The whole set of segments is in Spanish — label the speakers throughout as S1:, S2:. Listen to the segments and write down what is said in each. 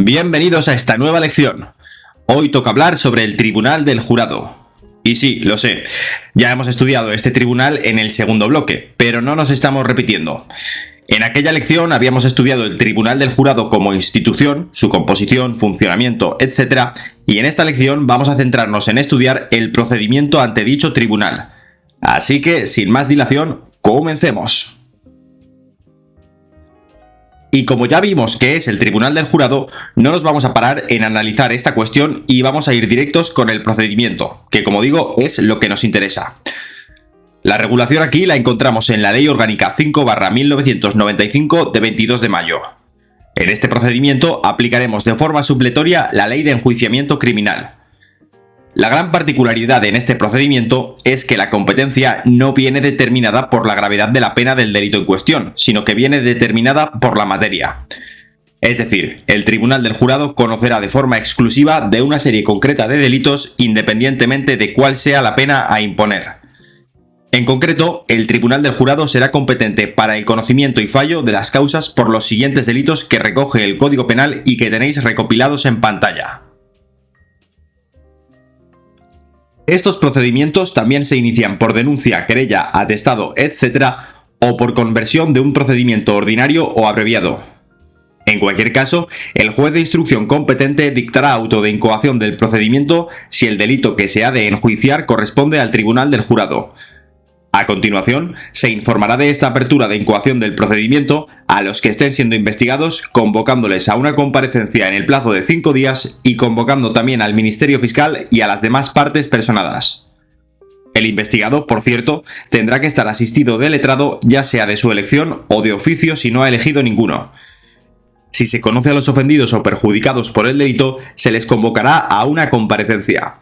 S1: Bienvenidos a esta nueva lección. Hoy toca hablar sobre el Tribunal del Jurado. Y sí, lo sé, ya hemos estudiado este tribunal en el segundo bloque, pero no nos estamos repitiendo. En aquella lección habíamos estudiado el Tribunal del Jurado como institución, su composición, funcionamiento, etc. Y en esta lección vamos a centrarnos en estudiar el procedimiento ante dicho tribunal. Así que, sin más dilación, comencemos. Y como ya vimos que es el Tribunal del Jurado, no nos vamos a parar en analizar esta cuestión y vamos a ir directos con el procedimiento, que como digo es lo que nos interesa. La regulación aquí la encontramos en la Ley Orgánica 5/1995 de 22 de mayo. En este procedimiento aplicaremos de forma supletoria la Ley de Enjuiciamiento Criminal. La gran particularidad en este procedimiento es que la competencia no viene determinada por la gravedad de la pena del delito en cuestión, sino que viene determinada por la materia. Es decir, el Tribunal del Jurado conocerá de forma exclusiva de una serie concreta de delitos independientemente de cuál sea la pena a imponer. En concreto, el Tribunal del Jurado será competente para el conocimiento y fallo de las causas por los siguientes delitos que recoge el Código Penal y que tenéis recopilados en pantalla. Estos procedimientos también se inician por denuncia, querella, atestado, etc. o por conversión de un procedimiento ordinario o abreviado. En cualquier caso, el juez de instrucción competente dictará auto de incoación del procedimiento si el delito que se ha de enjuiciar corresponde al Tribunal del Jurado. A continuación, se informará de esta apertura de incoación del procedimiento a los que estén siendo investigados, convocándoles a una comparecencia en el plazo de 5 días y convocando también al Ministerio Fiscal y a las demás partes personadas. El investigado, por cierto, tendrá que estar asistido de letrado, ya sea de su elección o de oficio si no ha elegido ninguno. Si se conoce a los ofendidos o perjudicados por el delito, se les convocará a una comparecencia.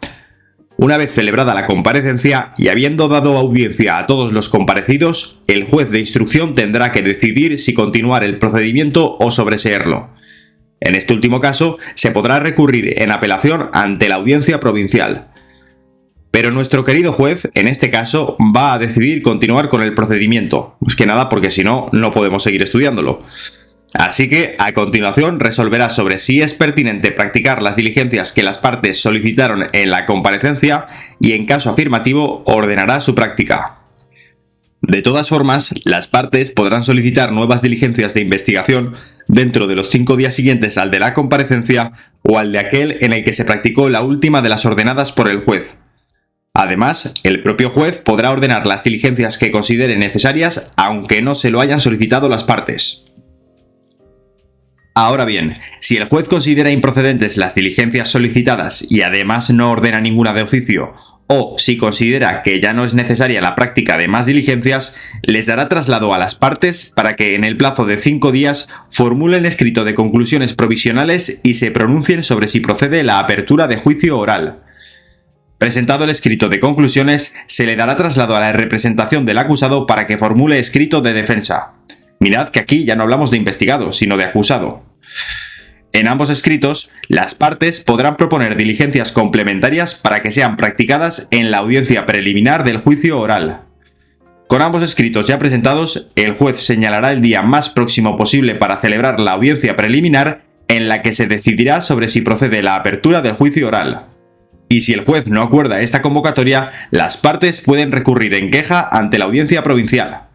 S1: Una vez celebrada la comparecencia y habiendo dado audiencia a todos los comparecidos, el juez de instrucción tendrá que decidir si continuar el procedimiento o sobreseerlo. En este último caso, se podrá recurrir en apelación ante la audiencia provincial. Pero nuestro querido juez, en este caso, va a decidir continuar con el procedimiento, más que nada porque si no, no podemos seguir estudiándolo. Así que, a continuación, resolverá sobre si es pertinente practicar las diligencias que las partes solicitaron en la comparecencia y, en caso afirmativo, ordenará su práctica. De todas formas, las partes podrán solicitar nuevas diligencias de investigación dentro de los 5 días siguientes al de la comparecencia o al de aquel en el que se practicó la última de las ordenadas por el juez. Además, el propio juez podrá ordenar las diligencias que considere necesarias aunque no se lo hayan solicitado las partes. Ahora bien, si el juez considera improcedentes las diligencias solicitadas y además no ordena ninguna de oficio, o si considera que ya no es necesaria la práctica de más diligencias, les dará traslado a las partes para que en el plazo de 5 días formulen escrito de conclusiones provisionales y se pronuncien sobre si procede la apertura de juicio oral. Presentado el escrito de conclusiones, se le dará traslado a la representación del acusado para que formule escrito de defensa. Mirad que aquí ya no hablamos de investigado, sino de acusado. En ambos escritos, las partes podrán proponer diligencias complementarias para que sean practicadas en la audiencia preliminar del juicio oral. Con ambos escritos ya presentados, el juez señalará el día más próximo posible para celebrar la audiencia preliminar en la que se decidirá sobre si procede la apertura del juicio oral. Y si el juez no acuerda esta convocatoria, las partes pueden recurrir en queja ante la audiencia provincial.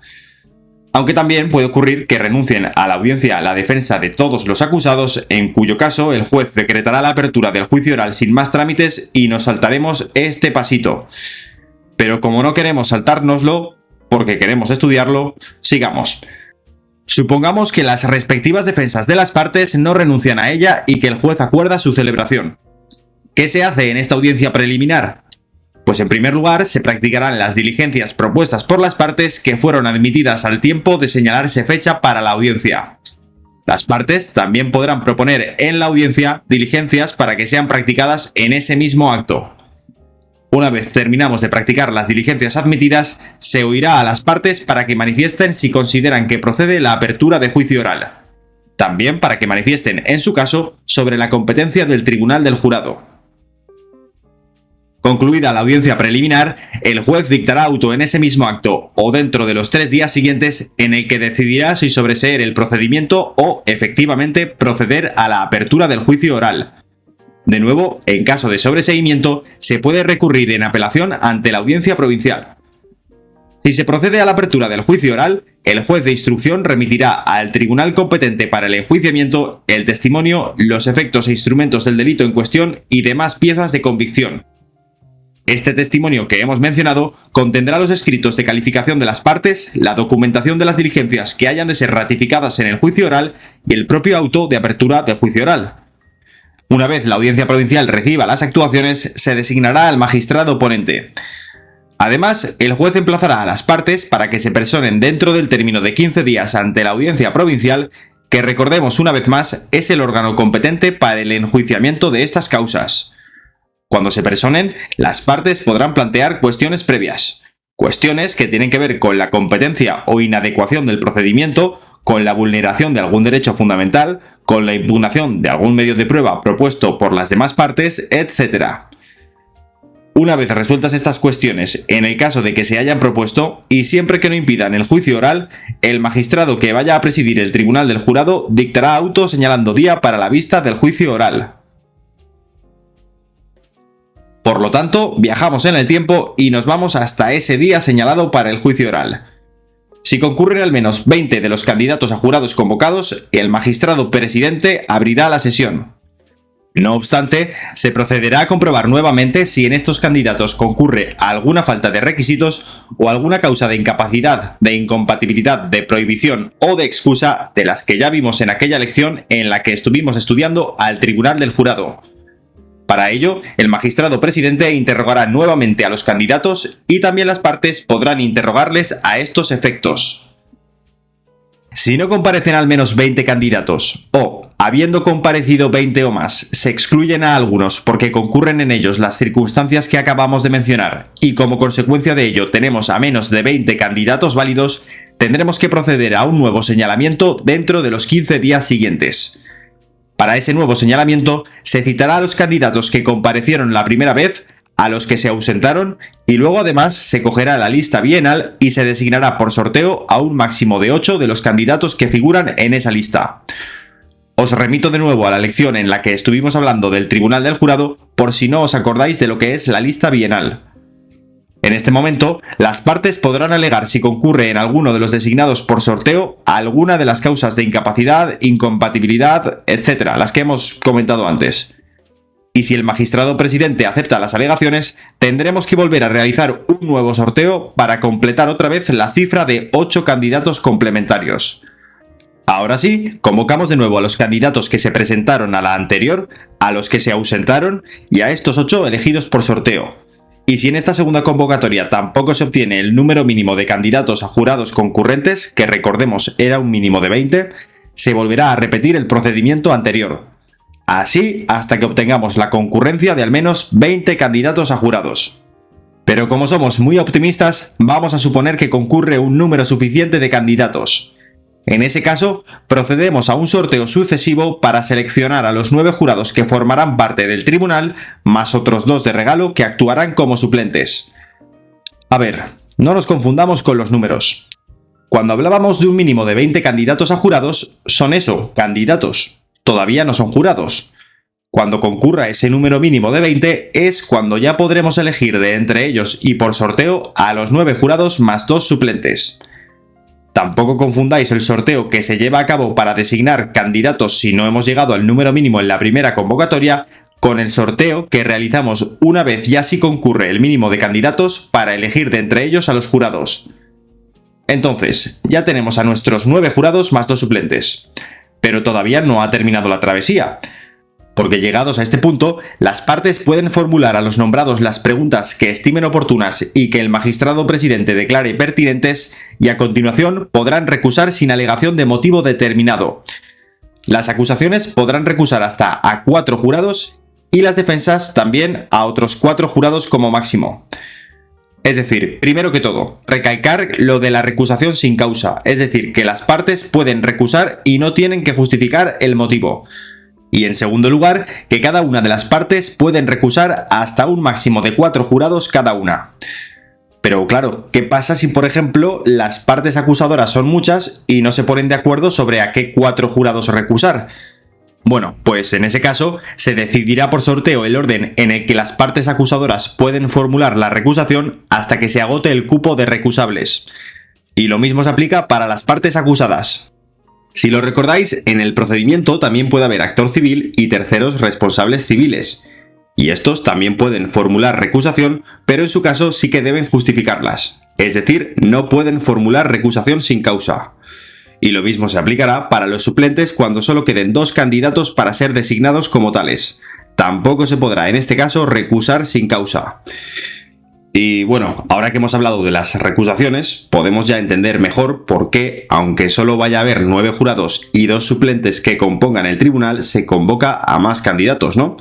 S1: Aunque también puede ocurrir que renuncien a la audiencia la defensa de todos los acusados, en cuyo caso el juez decretará la apertura del juicio oral sin más trámites y nos saltaremos este pasito. Pero como no queremos saltárnoslo, porque queremos estudiarlo, sigamos. Supongamos que las respectivas defensas de las partes no renuncian a ella y que el juez acuerda su celebración. ¿Qué se hace en esta audiencia preliminar? Pues en primer lugar se practicarán las diligencias propuestas por las partes que fueron admitidas al tiempo de señalarse fecha para la audiencia. Las partes también podrán proponer en la audiencia diligencias para que sean practicadas en ese mismo acto. Una vez terminamos de practicar las diligencias admitidas, se oirá a las partes para que manifiesten si consideran que procede la apertura de juicio oral. También para que manifiesten, en su caso, sobre la competencia del Tribunal del Jurado. Concluida la audiencia preliminar, el juez dictará auto en ese mismo acto o dentro de los 3 días siguientes, en el que decidirá si sobreseer el procedimiento o, efectivamente, proceder a la apertura del juicio oral. De nuevo, en caso de sobreseimiento, se puede recurrir en apelación ante la audiencia provincial. Si se procede a la apertura del juicio oral, el juez de instrucción remitirá al tribunal competente para el enjuiciamiento el testimonio, los efectos e instrumentos del delito en cuestión y demás piezas de convicción. Este testimonio que hemos mencionado contendrá los escritos de calificación de las partes, la documentación de las diligencias que hayan de ser ratificadas en el juicio oral y el propio auto de apertura del juicio oral. Una vez la audiencia provincial reciba las actuaciones, se designará al magistrado ponente. Además, el juez emplazará a las partes para que se personen dentro del término de 15 días ante la audiencia provincial, que recordemos una vez más es el órgano competente para el enjuiciamiento de estas causas. Cuando se personen, las partes podrán plantear cuestiones previas. Cuestiones que tienen que ver con la competencia o inadecuación del procedimiento, con la vulneración de algún derecho fundamental, con la impugnación de algún medio de prueba propuesto por las demás partes, etc. Una vez resueltas estas cuestiones, en el caso de que se hayan propuesto, y siempre que no impidan el juicio oral, el magistrado que vaya a presidir el tribunal del jurado dictará auto señalando día para la vista del juicio oral. Por lo tanto, viajamos en el tiempo y nos vamos hasta ese día señalado para el juicio oral. Si concurren al menos 20 de los candidatos a jurados convocados, el magistrado presidente abrirá la sesión. No obstante, se procederá a comprobar nuevamente si en estos candidatos concurre alguna falta de requisitos o alguna causa de incapacidad, de incompatibilidad, de prohibición o de excusa de las que ya vimos en aquella lección en la que estuvimos estudiando al tribunal del jurado. Para ello, el magistrado presidente interrogará nuevamente a los candidatos y también las partes podrán interrogarles a estos efectos. Si no comparecen al menos 20 candidatos o, habiendo comparecido 20 o más, se excluyen a algunos porque concurren en ellos las circunstancias que acabamos de mencionar y como consecuencia de ello tenemos a menos de 20 candidatos válidos, tendremos que proceder a un nuevo señalamiento dentro de los 15 días siguientes. Para ese nuevo señalamiento, se citará a los candidatos que comparecieron la primera vez, a los que se ausentaron, y luego además se cogerá la lista bienal y se designará por sorteo a un máximo de 8 de los candidatos que figuran en esa lista. Os remito de nuevo a la lección en la que estuvimos hablando del tribunal del jurado, por si no os acordáis de lo que es la lista bienal. En este momento, las partes podrán alegar si concurre en alguno de los designados por sorteo alguna de las causas de incapacidad, incompatibilidad, etc., las que hemos comentado antes. Y si el magistrado presidente acepta las alegaciones, tendremos que volver a realizar un nuevo sorteo para completar otra vez la cifra de 8 candidatos complementarios. Ahora sí, convocamos de nuevo a los candidatos que se presentaron a la anterior, a los que se ausentaron y a estos 8 elegidos por sorteo. Y si en esta segunda convocatoria tampoco se obtiene el número mínimo de candidatos a jurados concurrentes, que recordemos era un mínimo de 20, se volverá a repetir el procedimiento anterior. Así hasta que obtengamos la concurrencia de al menos 20 candidatos a jurados. Pero como somos muy optimistas, vamos a suponer que concurre un número suficiente de candidatos. En ese caso, procedemos a un sorteo sucesivo para seleccionar a los 9 jurados que formarán parte del tribunal, más otros 2 de regalo que actuarán como suplentes. A ver, no nos confundamos con los números. Cuando hablábamos de un mínimo de 20 candidatos a jurados, son eso, candidatos. Todavía no son jurados. Cuando concurra ese número mínimo de 20 es cuando ya podremos elegir de entre ellos y por sorteo a los 9 jurados más 2 suplentes. Tampoco confundáis el sorteo que se lleva a cabo para designar candidatos si no hemos llegado al número mínimo en la primera convocatoria con el sorteo que realizamos una vez ya sí concurre el mínimo de candidatos para elegir de entre ellos a los jurados. Entonces, ya tenemos a nuestros 9 jurados más 2 suplentes. Pero todavía no ha terminado la travesía. Porque llegados a este punto, las partes pueden formular a los nombrados las preguntas que estimen oportunas y que el magistrado presidente declare pertinentes y a continuación podrán recusar sin alegación de motivo determinado. Las acusaciones podrán recusar hasta a 4 jurados y las defensas también a otros 4 jurados como máximo. Es decir, primero que todo, recalcar lo de la recusación sin causa, es decir, que las partes pueden recusar y no tienen que justificar el motivo. Y en segundo lugar, que cada una de las partes pueden recusar hasta un máximo de 4 jurados cada una. Pero claro, ¿qué pasa si, por ejemplo, las partes acusadoras son muchas y no se ponen de acuerdo sobre a qué 4 jurados recusar? Bueno, pues en ese caso se decidirá por sorteo el orden en el que las partes acusadoras pueden formular la recusación hasta que se agote el cupo de recusables. Y lo mismo se aplica para las partes acusadas. Si lo recordáis, en el procedimiento también puede haber actor civil y terceros responsables civiles. Y estos también pueden formular recusación, pero en su caso sí que deben justificarlas. Es decir, no pueden formular recusación sin causa. Y lo mismo se aplicará para los suplentes cuando solo queden 2 candidatos para ser designados como tales. Tampoco se podrá en este caso recusar sin causa. Y bueno, ahora que hemos hablado de las recusaciones, podemos ya entender mejor por qué, aunque solo vaya a haber 9 jurados y 2 suplentes que compongan el tribunal, se convoca a más candidatos, ¿no?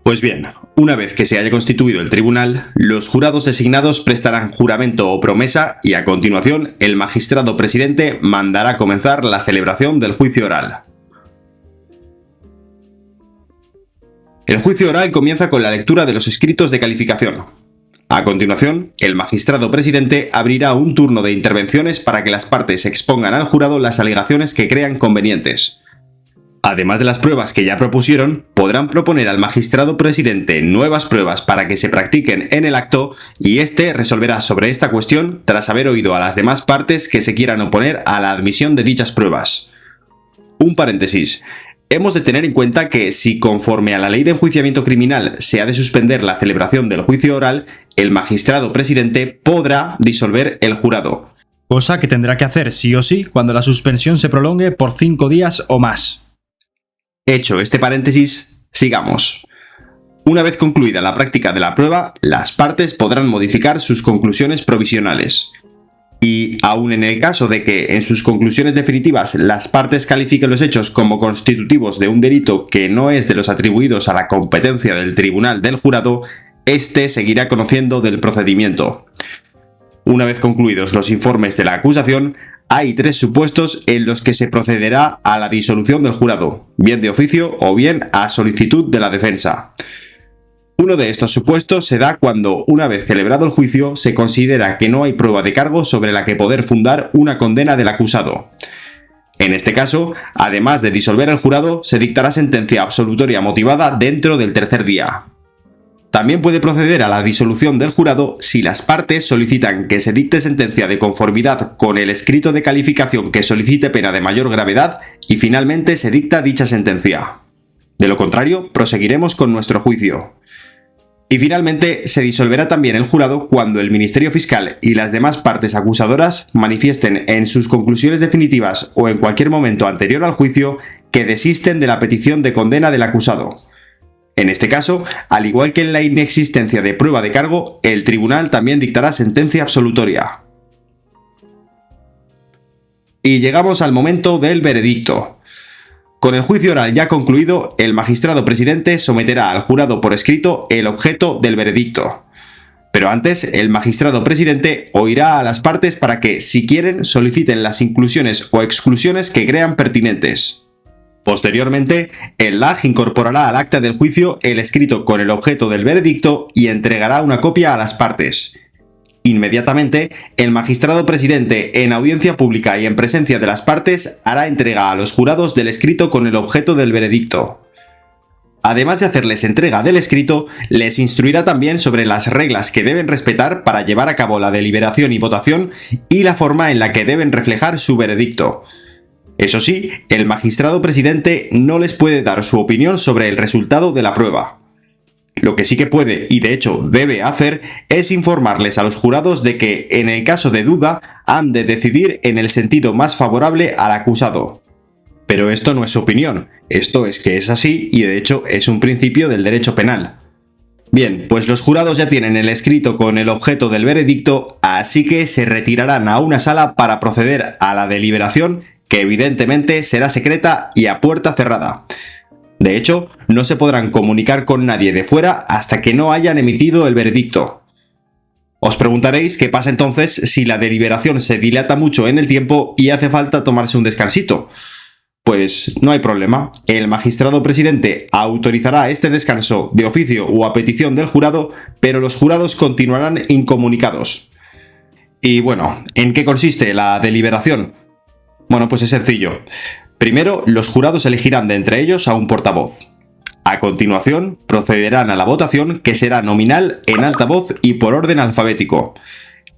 S1: Pues bien, una vez que se haya constituido el tribunal, los jurados designados prestarán juramento o promesa y a continuación el magistrado presidente mandará comenzar la celebración del juicio oral. El juicio oral comienza con la lectura de los escritos de calificación. A continuación, el magistrado presidente abrirá un turno de intervenciones para que las partes expongan al jurado las alegaciones que crean convenientes. Además de las pruebas que ya propusieron, podrán proponer al magistrado presidente nuevas pruebas para que se practiquen en el acto y éste resolverá sobre esta cuestión tras haber oído a las demás partes que se quieran oponer a la admisión de dichas pruebas. Un paréntesis. Hemos de tener en cuenta que si conforme a la ley de enjuiciamiento criminal se ha de suspender la celebración del juicio oral, el magistrado presidente podrá disolver el jurado.
S2: Cosa que tendrá que hacer sí o sí cuando la suspensión se prolongue por 5 días o más.
S1: Hecho este paréntesis, sigamos. Una vez concluida la práctica de la prueba, las partes podrán modificar sus conclusiones provisionales. Y aun en el caso de que en sus conclusiones definitivas las partes califiquen los hechos como constitutivos de un delito que no es de los atribuidos a la competencia del tribunal del jurado, éste seguirá conociendo del procedimiento. Una vez concluidos los informes de la acusación, hay 3 supuestos en los que se procederá a la disolución del jurado, bien de oficio o bien a solicitud de la defensa. Uno de estos supuestos se da cuando, una vez celebrado el juicio, se considera que no hay prueba de cargo sobre la que poder fundar una condena del acusado. En este caso, además de disolver el jurado, se dictará sentencia absolutoria motivada dentro del 3er día. También puede proceder a la disolución del jurado si las partes solicitan que se dicte sentencia de conformidad con el escrito de calificación que solicite pena de mayor gravedad y finalmente se dicta dicha sentencia. De lo contrario, proseguiremos con nuestro juicio. Y finalmente, se disolverá también el jurado cuando el Ministerio Fiscal y las demás partes acusadoras manifiesten en sus conclusiones definitivas o en cualquier momento anterior al juicio que desisten de la petición de condena del acusado. En este caso, al igual que en la inexistencia de prueba de cargo, el tribunal también dictará sentencia absolutoria. Y llegamos al momento del veredicto. Con el juicio oral ya concluido, el magistrado presidente someterá al jurado por escrito el objeto del veredicto. Pero antes, el magistrado presidente oirá a las partes para que, si quieren, soliciten las inclusiones o exclusiones que crean pertinentes. Posteriormente, el LAJ incorporará al acta del juicio el escrito con el objeto del veredicto y entregará una copia a las partes. Inmediatamente, el magistrado presidente, en audiencia pública y en presencia de las partes, hará entrega a los jurados del escrito con el objeto del veredicto. Además de hacerles entrega del escrito, les instruirá también sobre las reglas que deben respetar para llevar a cabo la deliberación y votación y la forma en la que deben reflejar su veredicto. Eso sí, el magistrado presidente no les puede dar su opinión sobre el resultado de la prueba. Lo que sí que puede, y de hecho debe hacer, es informarles a los jurados de que, en el caso de duda, han de decidir en el sentido más favorable al acusado. Pero esto no es su opinión, esto es que es así y de hecho es un principio del derecho penal. Bien, pues los jurados ya tienen el escrito con el objeto del veredicto, así que se retirarán a una sala para proceder a la deliberación, que evidentemente será secreta y a puerta cerrada. De hecho, no se podrán comunicar con nadie de fuera hasta que no hayan emitido el veredicto. Os preguntaréis qué pasa entonces si la deliberación se dilata mucho en el tiempo y hace falta tomarse un descansito. Pues no hay problema. El magistrado presidente autorizará este descanso de oficio o a petición del jurado, pero los jurados continuarán incomunicados. Y bueno, ¿en qué consiste la deliberación? Bueno, pues es sencillo. Primero, los jurados elegirán de entre ellos a un portavoz. A continuación, procederán a la votación, que será nominal, en alta voz y por orden alfabético.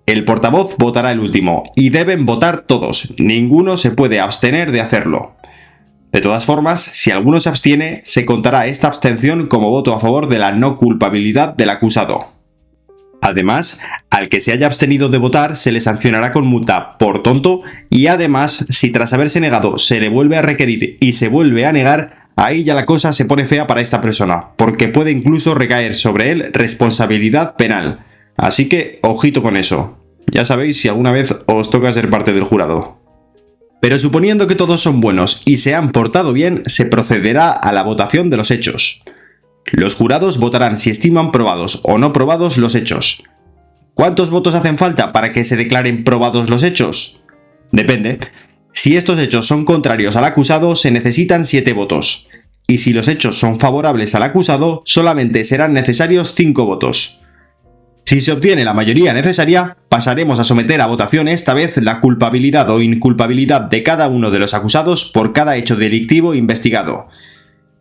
S1: El portavoz votará el último, y deben votar todos. Ninguno se puede abstener de hacerlo. De todas formas, si alguno se abstiene, se contará esta abstención como voto a favor de la no culpabilidad del acusado. Además, al que se haya abstenido de votar se le sancionará con multa por tonto y además, si tras haberse negado se le vuelve a requerir y se vuelve a negar, ahí ya la cosa se pone fea para esta persona, porque puede incluso recaer sobre él responsabilidad penal. Así que, ojito con eso. Ya sabéis si alguna vez os toca ser parte del jurado. Pero suponiendo que todos son buenos y se han portado bien, se procederá a la votación de los hechos. Los jurados votarán si estiman probados o no probados los hechos. ¿Cuántos votos hacen falta para que se declaren probados los hechos? Depende. Si estos hechos son contrarios al acusado, se necesitan 7 votos. Y si los hechos son favorables al acusado, solamente serán necesarios 5 votos. Si se obtiene la mayoría necesaria, pasaremos a someter a votación esta vez la culpabilidad o inculpabilidad de cada uno de los acusados por cada hecho delictivo investigado.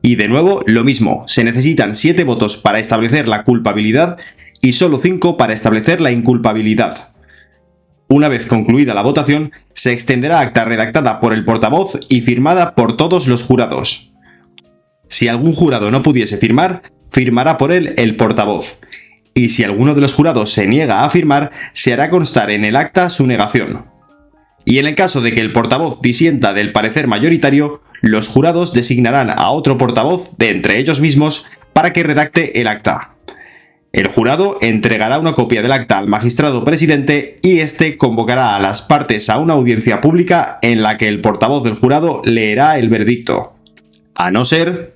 S1: Y de nuevo, lo mismo, se necesitan 7 votos para establecer la culpabilidad y solo 5 para establecer la inculpabilidad. Una vez concluida la votación, se extenderá acta redactada por el portavoz y firmada por todos los jurados. Si algún jurado no pudiese firmar, firmará por él el portavoz. Y si alguno de los jurados se niega a firmar, se hará constar en el acta su negación. Y en el caso de que el portavoz disienta del parecer mayoritario, los jurados designarán a otro portavoz de entre ellos mismos para que redacte el acta. El jurado entregará una copia del acta al magistrado presidente y éste convocará a las partes a una audiencia pública en la que el portavoz del jurado leerá el veredicto. A no ser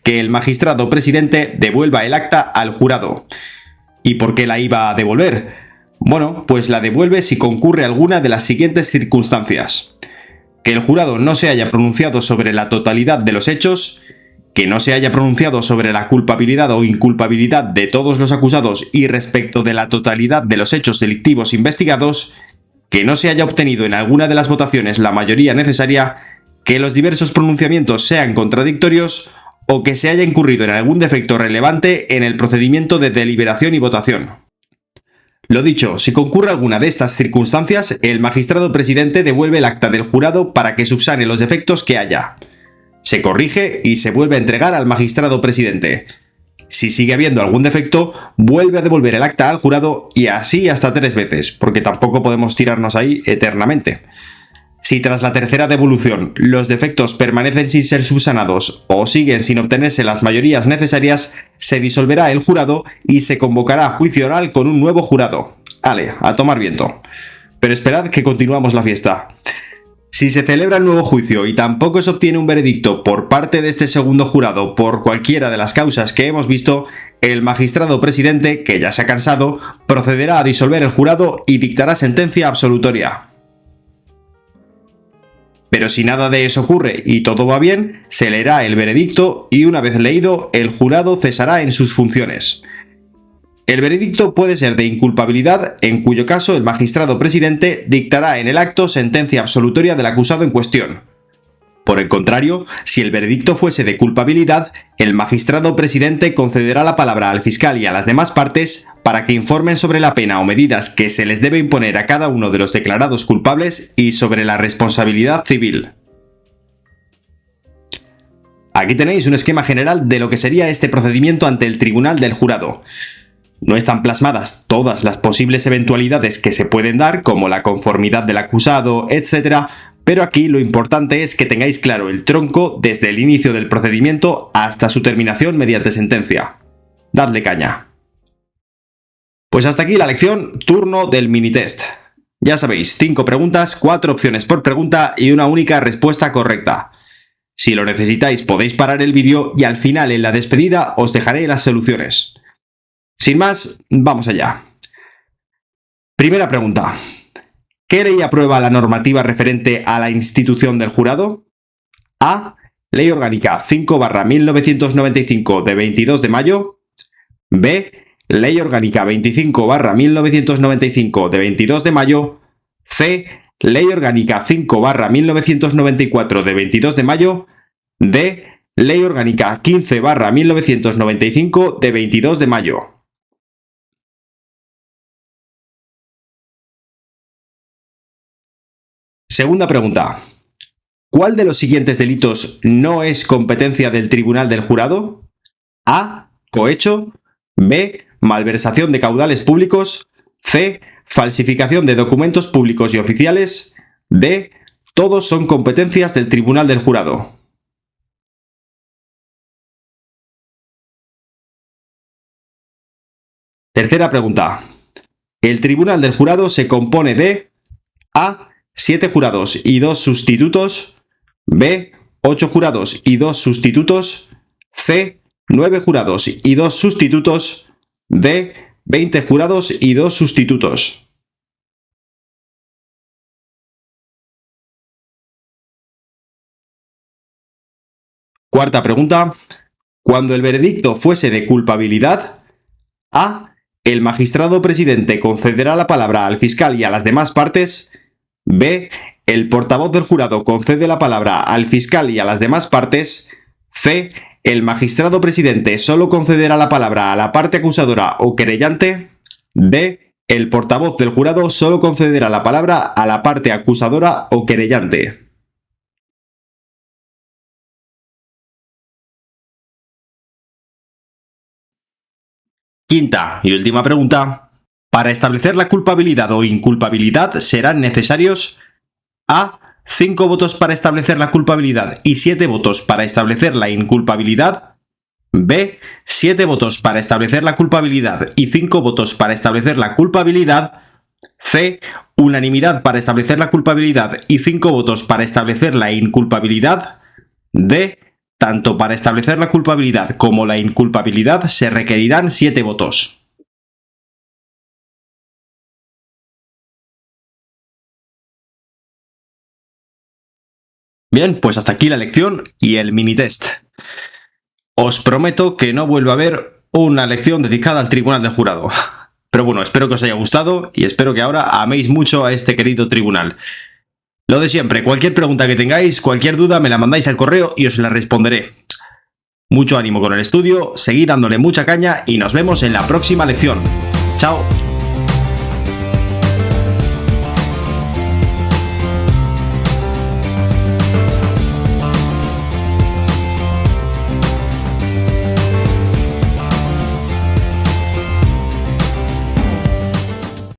S1: que el magistrado presidente devuelva el acta al jurado. ¿Y por qué la iba a devolver? Bueno, pues la devuelve si concurre alguna de las siguientes circunstancias: que el jurado no se haya pronunciado sobre la totalidad de los hechos, que no se haya pronunciado sobre la culpabilidad o inculpabilidad de todos los acusados y respecto de la totalidad de los hechos delictivos investigados, que no se haya obtenido en alguna de las votaciones la mayoría necesaria, que los diversos pronunciamientos sean contradictorios o que se haya incurrido en algún defecto relevante en el procedimiento de deliberación y votación. Lo dicho, si concurre alguna de estas circunstancias, el magistrado presidente devuelve el acta del jurado para que subsane los defectos que haya. Se corrige y se vuelve a entregar al magistrado presidente. Si sigue habiendo algún defecto, vuelve a devolver el acta al jurado y así hasta 3 veces, porque tampoco podemos tirarnos ahí eternamente. Si tras la tercera devolución los defectos permanecen sin ser subsanados o siguen sin obtenerse las mayorías necesarias, se disolverá el jurado y se convocará a juicio oral con un nuevo jurado. Ale, a tomar viento. Pero esperad que continuamos la fiesta. Si se celebra el nuevo juicio y tampoco se obtiene un veredicto por parte de este segundo jurado por cualquiera de las causas que hemos visto, el magistrado presidente, que ya se ha cansado, procederá a disolver el jurado y dictará sentencia absolutoria. Pero si nada de eso ocurre y todo va bien, se leerá el veredicto y una vez leído, el jurado cesará en sus funciones. El veredicto puede ser de inculpabilidad, en cuyo caso el magistrado presidente dictará en el acto sentencia absolutoria del acusado en cuestión. Por el contrario, si el veredicto fuese de culpabilidad, el magistrado presidente concederá la palabra al fiscal y a las demás partes para que informen sobre la pena o medidas que se les debe imponer a cada uno de los declarados culpables y sobre la responsabilidad civil. Aquí tenéis un esquema general de lo que sería este procedimiento ante el tribunal del jurado. No están plasmadas todas las posibles eventualidades que se pueden dar, como la conformidad del acusado, etc., pero aquí lo importante es que tengáis claro el tronco desde el inicio del procedimiento hasta su terminación mediante sentencia. Dadle caña. Pues hasta aquí la lección, turno del minitest. Ya sabéis, 5 preguntas, 4 opciones por pregunta y una única respuesta correcta. Si lo necesitáis podéis parar el vídeo y al final en la despedida os dejaré las soluciones. Sin más, vamos allá. Primera pregunta. ¿Qué ley aprueba la normativa referente a la institución del jurado? A. Ley Orgánica 5/1995 de 22 de mayo. B. Ley Orgánica 25/1995 de 22 de mayo. C. Ley Orgánica 5/1994 de 22 de mayo. D. Ley Orgánica 15/1995 de 22 de mayo. Segunda pregunta. ¿Cuál de los siguientes delitos no es competencia del Tribunal del Jurado? A. Cohecho. B. Malversación de caudales públicos. C. Falsificación de documentos públicos y oficiales. D. Todos son competencias del Tribunal del Jurado. Tercera pregunta. El Tribunal del Jurado se compone de A. 7 jurados y 2 sustitutos. B. 8 jurados y 2 sustitutos. C. 9 jurados y 2 sustitutos. D. 20 jurados y 2 sustitutos. Cuarta pregunta. Cuando el veredicto fuese de culpabilidad, A. El magistrado presidente concederá la palabra al fiscal y a las demás partes. B. El portavoz del jurado concede la palabra al fiscal y a las demás partes. C. El magistrado presidente solo concederá la palabra a la parte acusadora o querellante. D. El portavoz del jurado solo concederá la palabra a la parte acusadora o querellante. Quinta y última pregunta. Para establecer la culpabilidad o inculpabilidad serán necesarios A. 5 votos para establecer la culpabilidad y 7 votos para establecer la inculpabilidad. B. 7 votos para establecer la culpabilidad y 5 votos para establecer la culpabilidad. C. Unanimidad para establecer la culpabilidad y 5 votos para establecer la inculpabilidad. D. Tanto para establecer la culpabilidad como la inculpabilidad se requerirán 7 votos. Bien, pues hasta aquí la lección y el mini test. Os prometo que no vuelva a haber una lección dedicada al Tribunal del Jurado. Pero bueno, espero que os haya gustado y espero que ahora améis mucho a este querido tribunal. Lo de siempre, cualquier pregunta que tengáis, cualquier duda, me la mandáis al correo y os la responderé. Mucho ánimo con el estudio, seguid dándole mucha caña y nos vemos en la próxima lección. ¡Chao!